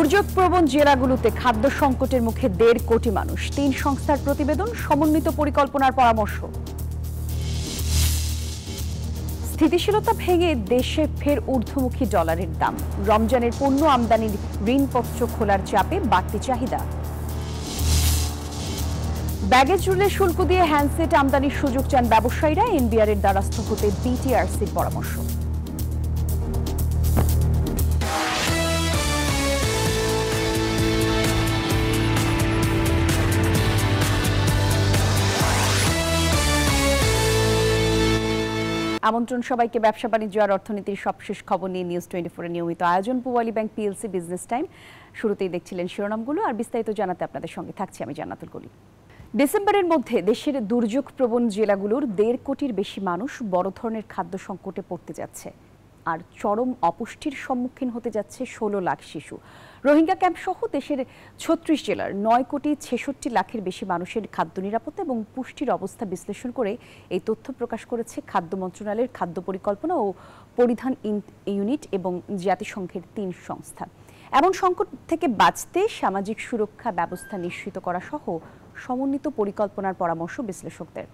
দুর্যোগ প্রবণ জেলাগুলোতে খাদ্য সংকটের মুখে 1.5 কোটি মানুষ। 3 সংস্থার প্রতিবেদন, সমন্বিত পরিকল্পনার পরামর্শ। স্থিতিশীলতা ভেঙে দেশে ফের ঊর্ধ্বমুখী ডলারের দাম। রমজানের পণ্য আমদানির ঋণপত্র খোলার চাপে বাড়তি চাহিদা। ব্যাগেজ রুলের শুল্ক দিয়ে হ্যান্ডসেট আমদানির সুযোগ চান ব্যবসায়ীরা। এনবিআর এর দ্বারস্থ হতে বিটিআরসির পরামর্শ। আমন্ত্রণ সবাইকে ব্যবসা বাণিজ্য আর অর্থনীতির সবশেষ খবর নিয়ে নিউজ 24 এর নিয়মিত আয়োজন Pubali bank PLC business time. শুরুতেই দেখছিলেন শিরোনামগুলো, আর বিস্তারিত জানাতে আপনাদের সঙ্গে থাকছি আমি জান্নাতুল কলি। ডিসেম্বরের মধ্যে দেশের দুর্যোগ প্রবণ জেলাগুলোর 1.5 কোটির বেশি মানুষ বড় ধরনের খাদ্য সংকটে পড়তে যাচ্ছে, আর চরম অপুষ্টির সম্মুখীন হতে যাচ্ছে 16 লাখ শিশু। রোহিঙ্গা ক্যাম্প সহ দেশের 36 জেলার 9 কোটি 66 লাখের বেশি মানুষের খাদ্য নিরাপত্তা এবং পুষ্টির অবস্থা বিশ্লেষণ করে এই তথ্য প্রকাশ করেছে খাদ্য মন্ত্রণালয়ের খাদ্য পরিকল্পনা ও পরিধান ইউনিট এবং জাতিসংঘের 3 সংস্থা। এমন সংকট থেকে বাঁচতে সামাজিক সুরক্ষা ব্যবস্থা নিশ্চিত করা সহ সমন্বিত পরিকল্পনার পরামর্শ বিশ্লেষকদের।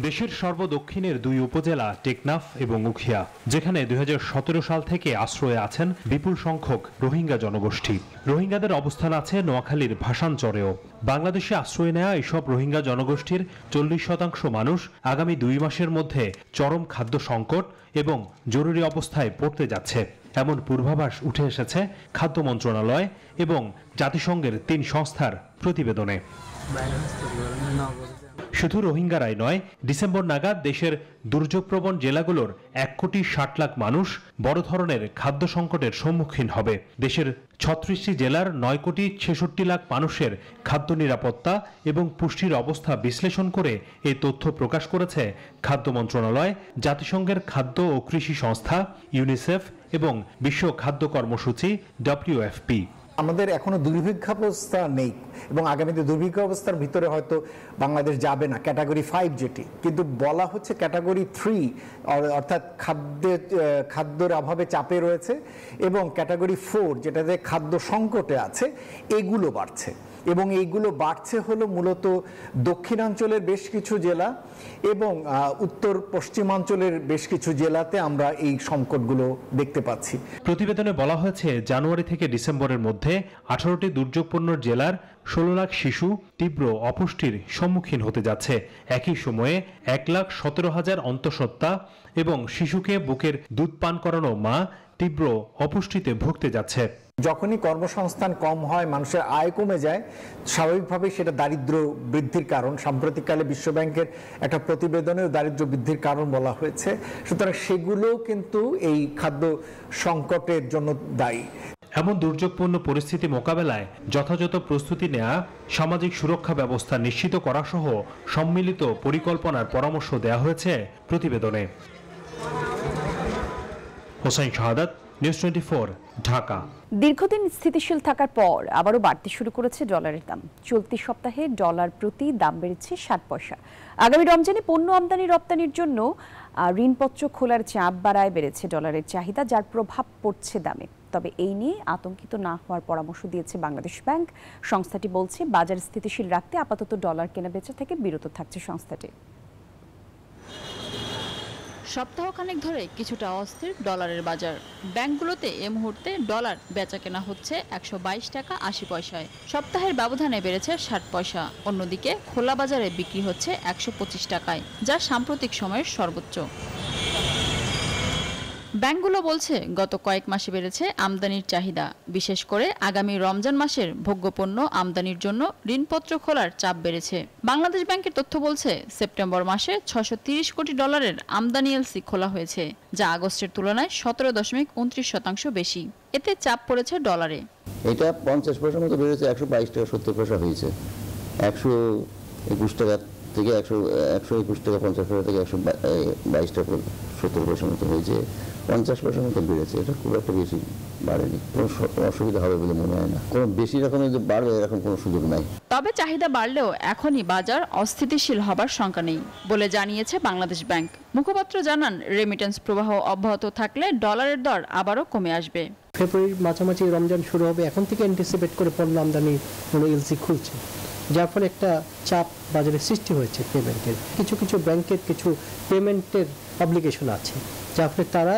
দেশের সর্বদক্ষিণের 2 উপজেলা টেকনাফ এবং উখিয়া, যেখানে 2017 সাল থেকে আশ্রয়ে আছেন বিপুল সংখ্যক রোহিঙ্গা জনগোষ্ঠী। রোহিঙ্গাদের অবস্থান আছে নোয়াখালীর ভাসানচরেও। বাংলাদেশে আশ্রয় নেওয়া এসব রোহিঙ্গা জনগোষ্ঠীর 40% মানুষ আগামী 2 মাসের মধ্যে চরম খাদ্য সংকট এবং জরুরি অবস্থায় পড়তে যাচ্ছে, এমন পূর্বাভাস উঠে এসেছে খাদ্য মন্ত্রণালয় এবং জাতিসংঘের 3 সংস্থার প্রতিবেদনে। শুধু রোহিঙ্গারাই নয়, ডিসেম্বর নাগাদ দেশের দুর্যোগপ্রবণ জেলাগুলোর 1 কোটি 60 লাখ মানুষ বড় ধরনের খাদ্য সংকটের সম্মুখীন হবে। দেশের 36টি জেলার 9 কোটি 66 লাখ মানুষের খাদ্য নিরাপত্তা এবং পুষ্টির অবস্থা বিশ্লেষণ করে এই তথ্য প্রকাশ করেছে খাদ্য মন্ত্রণালয়, জাতিসংঘের খাদ্য ও কৃষি সংস্থা, ইউনিসেফ এবং বিশ্ব খাদ্য কর্মসূচি WFP। আমাদের এখনো দুর্ভিক্ষাবস্থা নেই এবং আগামীতে দুর্ভিক্ষাবস্থার ভিতরে হয়তো বাংলাদেশ যাবে না, ক্যাটাগরি 5 যেটি, কিন্তু বলা হচ্ছে ক্যাটাগরি 3 অর্থাৎ খাদ্যের অভাবে চাপে রয়েছে, এবং ক্যাটাগরি 4 যেটাতে খাদ্য সংকটে আছে, এগুলো বাড়ছে। এবং এইগুলো বাড়ছে হলো মূলত দক্ষিণাঞ্চলের বেশ কিছু জেলা এবং উত্তর পশ্চিমাঞ্চলের বেশ কিছু জেলাতে আমরা এই সংকটগুলো দেখতে পাচ্ছি। প্রতিবেদনে বলা হয়েছে জানুয়ারি থেকে ডিসেম্বরের মধ্যে 18টি দুর্যোগপূর্ণ জেলার 16 লাখ শিশু তীব্র অপুষ্টির সম্মুখীন হতে যাচ্ছে। একই সময়ে 1,17,000 অন্তঃসত্ত্বা এবং শিশুকে বুকের দুধ পান করানো মা তীব্র অপুষ্টিতে ভুগতে যাচ্ছে। যখনই কর্মসংস্থান কম হয়, মানুষের আয় কমে যায়, স্বাভাবিকভাবেই সেটা দারিদ্র বৃদ্ধির কারণ। সাম্প্রতিককালে বিশ্বব্যাংকের একটা প্রতিবেদনেও দারিদ্র বৃদ্ধির কারণ বলা হয়েছে। সুতরাং সেগুলোও কিন্তু এই খাদ্য সংকটের জন্য দায়ী। এমন দুর্যোগপূর্ণ পরিস্থিতি মোকাবেলায় যথাযথ প্রস্তুতি নেওয়া, সামাজিক সুরক্ষা ব্যবস্থা নিশ্চিত করা সহ সম্মিলিত পরিকল্পনার পরামর্শ দেওয়া হয়েছে প্রতিবেদনে। হোসেন শাহাদাত, নিউজ 24, ঢাকা। দীর্ঘদিন স্থিতিশীল থাকার পর আবারও বাড়তে শুরু করেছে ডলারের দাম। চলতি সপ্তাহে ডলার প্রতি দাম বেড়েছে 60 পয়সা। আগামী রমজানে পণ্য আমদানি রপ্তানির জন্য ঋণপত্র খোলার চাপ বাড়ায় বেড়েছে ডলারের চাহিদা, যার প্রভাব পড়ছে দামে। তবে এই নিয়ে আতঙ্কিত না হওয়ার পরামর্শ দিয়েছে বাংলাদেশ ব্যাংক। সংস্থাটি বলছে বাজার স্থিতিশীল রাখতে আপাতত ডলার কেনাবেচা থেকে বিরত থাকছে সংস্থাটি। সপ্তাহখানেক ধরে কিছুটা অস্থির ডলারের বাজার। ব্যাংকগুলোতে এ মুহূর্তে ডলার বেচা কেনা হচ্ছে 122 টাকা 80 পয়সায়। সপ্তাহের ব্যবধানে বেড়েছে 60 পয়সা। অন্যদিকে খোলা বাজারে বিক্রি হচ্ছে 125 টাকায়, যা সাম্প্রতিক সময়ের সর্বোচ্চ। ব্যাংকগুলো বলছে গত কয়েক মাসে বেড়েছে আমদানির চাহিদা, বিশেষ করে আগামী রমজান মাসের ভোগ্যপণ্য আমদানির জন্য ঋণপত্র খোলার চাপ বেড়েছে। বাংলাদেশ ব্যাংকের তথ্য বলছে সেপ্টেম্বর মাসে 630 কোটি ডলারের আমদানি এলসি খোলা হয়েছে, যা আগস্টের তুলনায় 17.29% বেশি। এতে চাপ পড়েছে ডলারে। এটা 50 পয়সার মতো বেড়েছে, 122 টাকা 70 পয়সা হয়েছে। 121 টাকা থেকে 121 টাকা 50 পয়সা থেকে 122 টাকা 70 পয়সার মতো হয়েছে। 50 পয়সার মতো বেড়েছে। এটা খুব একটা বেশি বাড়েনি, কোনো অসুবিধা হবে বলে মনে হয় না। কোনো বেশি রকমের যে বাড়বে এরকম কোনো সুযোগ নাই। তবে চাহিদা বাড়লেও এখনই বাজার অস্থিতিশীল হবার শঙ্কা নেই বলে জানিয়েছে বাংলাদেশ ব্যাংক। মুখপাত্র জানান, রেমিটেন্স প্রবাহ অব্যাহত থাকলে ডলারের দর আবারও কমে আসবে। ফেব্রুয়ারির মাঝামাঝি রমজান শুরু হবে, এখন থেকে অ্যান্টিসিপেট করে পণ্য আমদানি এলসি খুলছে, যার ফলে একটা চাপ বাজারে সৃষ্টি হয়েছে পেমেন্টের। কিছু কিছু ব্যাংকের কিছু পেমেন্টের অব্লিগেশন আছে, যার ফলে তারা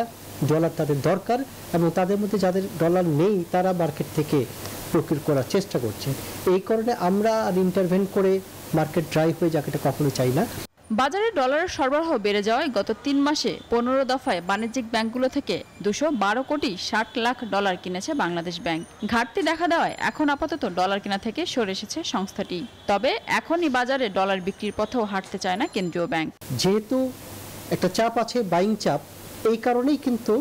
ডলার তাদের দরকার এবং তাদের মধ্যে যাদের ডলার নেই তারা মার্কেট থেকে প্রকিউর করার চেষ্টা করছে। এই কারণে আমরা আর ইন্টারভেন করে মার্কেট ড্রাই হয়ে যাক, এটা কখনোই চাই না। বাজারে ডলারের সরবরাহ বেড়ে যাওয়ায় গত 3 মাসে 15 দফায় বাণিজ্যিক ব্যাংকগুলো থেকে 212 কোটি 60 লাখ ডলার কিনেছে বাংলাদেশ ব্যাংক। ঘাটতি দেখা দেওয়ায় এখন আপাতত ডলার কেনা থেকে সরে এসেছে সংস্থাটি। তবে এখনই বাজারে ডলার বিক্রির পথেও হাঁটতে চায় না কেন্দ্রীয় ব্যাংক। যেহেতু একটা চাপ আছে, বাইং চাপ, এই কারণেই কিন্তু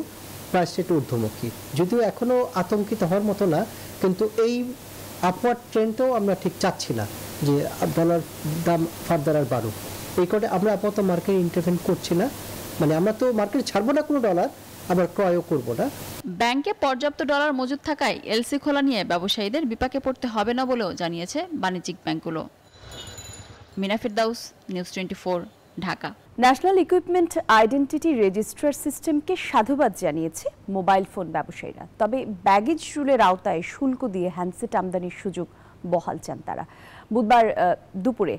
প্রাইস রেট ঊর্ধ্বমুখী। যদিও এখনো আতঙ্কিত হওয়ার মতো না, কিন্তু এই আপওয়ার্ড ট্রেন্ডটাও আমরা ঠিক চাচ্ছি না যে ডলার দাম ফার্দার আর বাড়ুক। এই কারণে আমরা আপাতত মার্কেট ইন্টারভেন করছি না, মানে আমরা তো মার্কেট ছাড়বো না কোনো ডলার, আবার ক্রয়ও করব না। ব্যাংকে পর্যাপ্ত ডলার মজুদ থাকায় এলসি খোলা নিয়ে ব্যবসায়ীদের বিপাকে পড়তে হবে না বলেও জানিয়েছে বাণিজ্যিক ব্যাংকগুলো। মিনা ফেরদাউস, news 24, Dhaka. National equipment identity registrar সিস্টেমকে সাধুবাদ জানিয়েছে মোবাইল ফোন ব্যবসায়ীরা। তবে ব্যাগেজ রুলের আওতায় শুল্ক দিয়ে হ্যান্ডসেট আমদানির সুযোগ বহাল চান তারা। বুধবার দুপুরে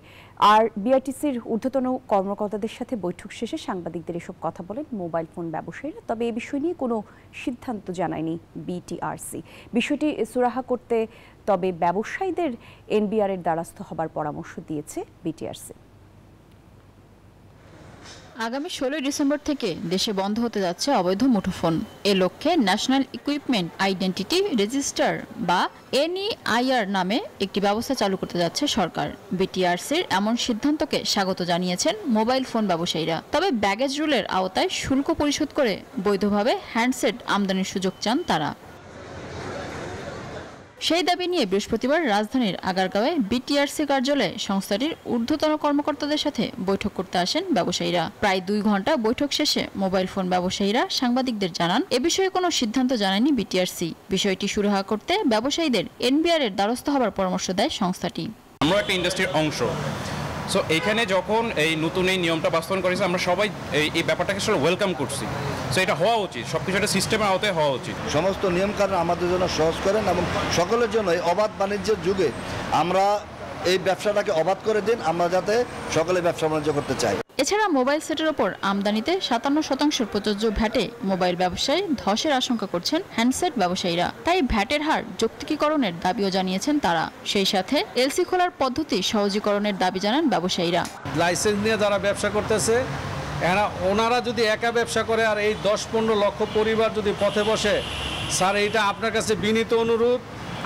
বিআরটিসির ঊর্ধ্বতন কর্মকর্তাদের সাথে বৈঠক শেষে সাংবাদিকদের এসব কথা বলেন মোবাইল ফোন ব্যবসায়ীরা। তবে এ বিষয় নিয়ে কোনো সিদ্ধান্ত জানায়নি বিটিআরসি। বিষয়টি সুরাহা করতে তবে ব্যবসায়ীদের এনবিআর এর দ্বারস্থ হবার পরামর্শ দিয়েছে বিটিআরসি। আগামী 16 ডিসেম্বর থেকে দেশে বন্ধ হতে যাচ্ছে অবৈধ মুঠোফোন। এ লক্ষ্যে ন্যাশনাল ইকুইপমেন্ট আইডেন্টিটি রেজিস্টার বা এনইআইআর নামে একটি ব্যবস্থা চালু করতে যাচ্ছে সরকার। বিটিআরসির এমন সিদ্ধান্তকে স্বাগত জানিয়েছেন মোবাইল ফোন ব্যবসায়ীরা। তবে ব্যাগেজ রুলের আওতায় শুল্ক পরিশোধ করে বৈধভাবে হ্যান্ডসেট আমদানির সুযোগ চান তারা। সেই দাবি নিয়ে বৃহস্পতিবার রাজধানীর আগারগাঁওয়ে বিটিআরসি কার্যালয়ে সংস্থাটির ঊর্ধ্বতন কর্মকর্তাদের সাথে বৈঠক করতে আসেন ব্যবসায়ীরা। প্রায় 2 ঘন্টা বৈঠক শেষে মোবাইল ফোন ব্যবসায়ীরা সাংবাদিকদের জানান, এ বিষয়ে কোনো সিদ্ধান্ত জানায়নি বিটিআরসি। বিষয়টি সুরাহা করতে ব্যবসায়ীদের এনবিআর এর দ্বারস্থ হবার পরামর্শ দেয় সংস্থাটি। আমরা একটা ইন্ডাস্ট্রির অংশ, সো এখানে যখন এই নতুন এই নিয়মটা বাস্তবায়ন করেছে আমরা সবাই এই ব্যাপারটাকে আসলে ওয়েলকাম করছি। সো এটা হওয়া উচিত, সবকিছু একটা সিস্টেমের আওতায় হওয়া উচিত। সমস্ত নিয়মকানুন আমাদের জন্য সহজ করেন এবং সকলের জন্য এই অবাধ বাণিজ্যের যুগে আমরা এই ব্যবসাটাকে অবাধ করে দিন, আমরা যাতে সকলে ব্যবসা বাণিজ্য করতে চাই। এছাড়া মোবাইল সেটের ওপর আমদানিতে 57% প্রযোজ্য ভ্যাটে মোবাইল ব্যবসায় ধসের আশঙ্কা করছেন হ্যান্ডসেট ব্যবসায়ীরা। তাই ভ্যাটের হার যৌক্তিকীকরণের দাবিও জানিয়েছেন তারা। সেই সাথে এলসি খোলার পদ্ধতি সহজীকরণের দাবি জানান ব্যবসায়ীরা। লাইসেন্স নিয়ে যারা ব্যবসা করতেছে, ওনারা যদি একা ব্যবসা করে আর এই 10-15 লক্ষ পরিবার যদি পথে বসে, স্যার এইটা আপনার কাছে বিনীত অনুরোধ,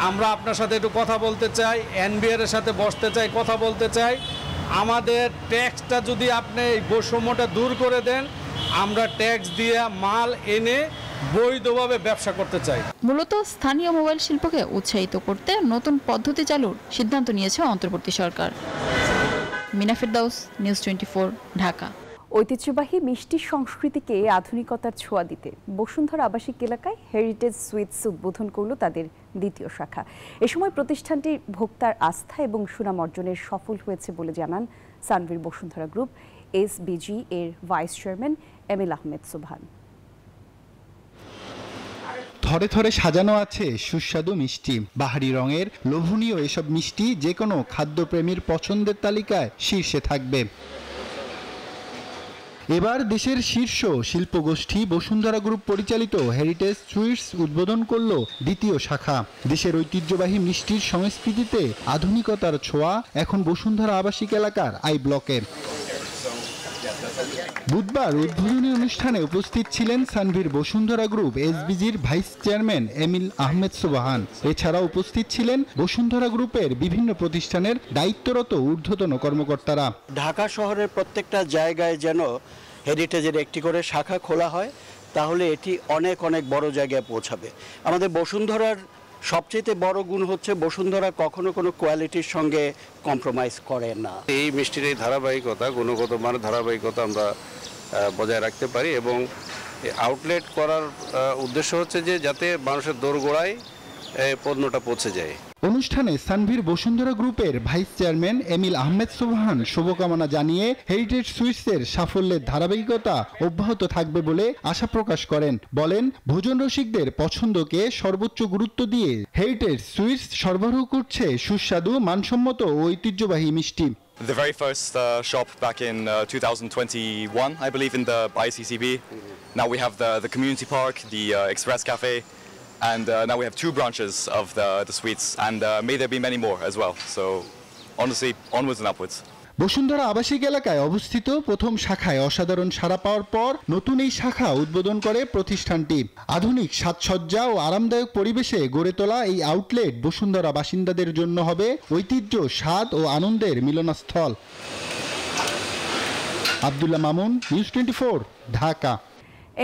আমরা আপনার সাথে একটু কথা বলতে চাই, এনবিআর এর সাথে বসতে চাই, কথা বলতে চাই। আমাদের ট্যাক্সটা যদি আপনি এই বৈষম্যটা দূর করে দেন, আমরা ট্যাক্স দিয়ে মাল এনে বৈধভাবে ব্যবসা করতে চাই। মূলত স্থানীয় মোবাইল শিল্পকে উৎসাহিত করতে নতুন পদ্ধতি চালুর সিদ্ধান্ত নিয়েছে অন্তর্বর্তী সরকার। মিনা ফেরদাউস, নিউজ 24, ঢাকা। ঐতিহ্যবাহী মিষ্টি সংস্কৃতিকে আধুনিকতার ছোঁয়া দিতে বসুন্ধরা আবাসিক এলাকায় হেরিটেজ সুইটস উদ্বোধন করল তাদের দ্বিতীয় শাখা। এ সময় প্রতিষ্ঠানটি ভোক্তার আস্থা এবং সুনাম অর্জনের সফল হয়েছে বলে জানান সানভীর বসুন্ধরা গ্রুপ এসবিজি এর ভাইস চেয়ারম্যান এমিল আহমেদ সুবহান। থরে থরে সাজানো আছে সুস্বাদু মিষ্টি, বাহারি রঙের লোভনীয় এসব মিষ্টি যে কোনো খাদ্যপ্রেমীর পছন্দের তালিকায় শীর্ষে থাকবে। এবার দেশের শীর্ষ শিল্পগোষ্ঠী বসুন্ধরা গ্রুপ পরিচালিত হেরিটেজ সুইটস উদ্বোধন করল দ্বিতীয় শাখা। দেশের ঐতিহ্যবাহী মিষ্টির সংস্কৃতিতে আধুনিকতার ছোঁয়া এখন বসুন্ধরা আবাসিক এলাকার আই ব্লকের। বুধবার উদ্বোধনী অনুষ্ঠানে উপস্থিত ছিলেন সানভীর বসুন্ধরা গ্রুপ এসবিজির ভাইস চেয়ারম্যান এমিল আহমেদ সুবহান। এছাড়াও উপস্থিত ছিলেন বসুন্ধরা গ্রুপের বিভিন্ন প্রতিষ্ঠানের দায়িত্বরত ঊর্ধ্বতন কর্মকর্তারা। ঢাকা শহরের প্রত্যেকটা জায়গায় যেন হেরিটেজের একটি করে শাখা খোলা হয়, তাহলে এটি অনেক অনেক বড় জায়গায় পৌঁছাবে। আমাদের বসুন্ধরার সবচেয়ে বড় গুণ হচ্ছে বসুন্ধরা কখনো কোনো কোয়ালিটির সঙ্গে কম্প্রোমাইজ করে না। এই মিষ্টির এই ধারাবাহিকতা, গুণগত মানের ধারাবাহিকতা আমরা বজায় রাখতে পারি এবং আউটলেট করার উদ্দেশ্য হচ্ছে যে যাতে মানুষের দোরগোড়ায় পণ্যটা পৌঁছে যায়। অনুষ্ঠানে সানভীর বসুন্ধরা গ্রুপের ভাইস চেয়ারম্যান এমিল আহমেদ সোবহান শুভকামনা জানিয়ে হেরিটেজ সুইটসের সাফল্যের ধারাবাহিকতা অব্যাহত থাকবে বলে আশা প্রকাশ করেন। বলেন, ভোজন রসিকদের পছন্দকে সর্বোচ্চ গুরুত্ব দিয়ে হেরিটেজ সুইটস সরবরাহ করছে সুস্বাদু, মানসম্মত ও ঐতিহ্যবাহী মিষ্টি। The very first shop back in 2021, I believe, in the ICCB. Now we have the community park, the Express Cafe, and now we have 2 branches of the sweets, and may there be many more as well. So honestly, onwards and upwards. Bashundhara আবাসিক এলাকায় অবস্থিত প্রথম শাখায় অসাধারণ সাড়া পাওয়ার পর নতুন এই শাখা উদ্বোধন করে প্রতিষ্ঠানটি। আধুনিক সাজসজ্জা ও আরামদায়ক পরিবেশে গড়ে তোলা এই আউটলেট বসুন্ধরা বাসিন্দাদের জন্য হবে ঐতিহ্য, স্বাদ ও আনন্দের মিলনস্থল। Abdullah Mamun, news 24, Dhaka.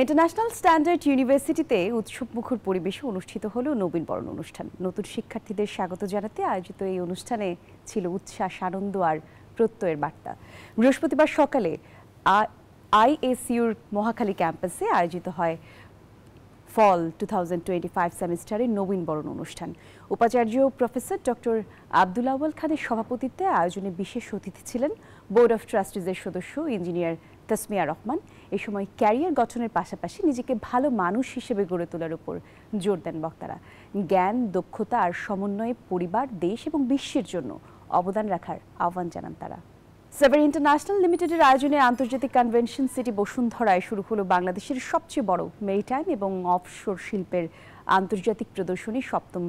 International standard ইউনিভার্সিটিতে উৎসবমুখর পরিবেশে অনুষ্ঠিত হলো নবীনবরণ অনুষ্ঠান। নতুন শিক্ষার্থীদের স্বাগত জানাতে আয়োজিত এই অনুষ্ঠানে ছিল উচ্ছ্বাস, আনন্দ আর প্রত্যয়ের বার্তা। বৃহস্পতিবার সকালে আইএসইউর মহাখালী ক্যাম্পাসে আয়োজিত হয় ফল 2025 সেমিস্টারের নবীনবরণ অনুষ্ঠান। উপাচার্য প্রফেসর ডক্টর আব্দুল আউয়াল খানের সভাপতিত্বে আয়োজনে বিশেষ অতিথি ছিলেন বোর্ড অফ ট্রাস্টিজের সদস্য ইঞ্জিনিয়ার তাসমিয়া রহমান। এ সময় ক্যারিয়ার গঠনের পাশাপাশি নিজেকে ভালো মানুষ হিসেবে গড়ে তোলার উপর জোর দেন বক্তারা। জ্ঞান, দক্ষতা আর সমন্বয়ে পরিবার, দেশ এবং বিশ্বের জন্য অবদান রাখার আহ্বান জানান তারা। সেভার ইন্টারন্যাশনাল লিমিটেডের আয়োজনে আন্তর্জাতিক কনভেনশন সিটি বসুন্ধরায় শুরু হলো বাংলাদেশের সবচেয়ে বড় মেরিটাইম এবং অফশোর শিল্পের আন্তর্জাতিক প্রদর্শনী, 7ম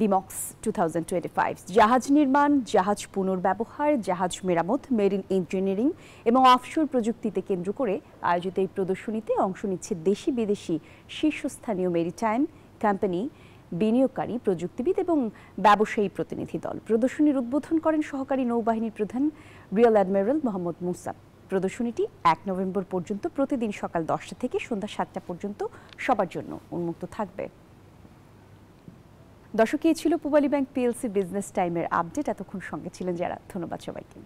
বিমক্স 2025। জাহাজ নির্মাণ, জাহাজ পুনর্ব্যবহার, জাহাজ মেরামত, মেরিন ইঞ্জিনিয়ারিং এবং অফশোর প্রযুক্তিতে কেন্দ্র করে আয়োজিত এই প্রদর্শনীতে অংশ নিচ্ছে দেশি বিদেশি শীর্ষস্থানীয় মেরিটাইম কোম্পানি, বিনিয়োগকারী, প্রযুক্তিবিদ এবং ব্যবসায়ী প্রতিনিধি দল। প্রদর্শনীর উদ্বোধন করেন সহকারী নৌবাহিনীর প্রধান rear admiral Mohammad Musa. প্রদর্শনীটি 1 November পর্যন্ত প্রতিদিন সকাল 10টা থেকে সন্ধ্যা 7টা পর্যন্ত সবার জন্য উন্মুক্ত থাকবে। দর্শক, এই ছিল পূবালী ব্যাংক পিএলসি বিজনেস টাইমের আপডেট। এতক্ষণ সঙ্গে ছিলেন যারা, ধন্যবাদ সবাইকে।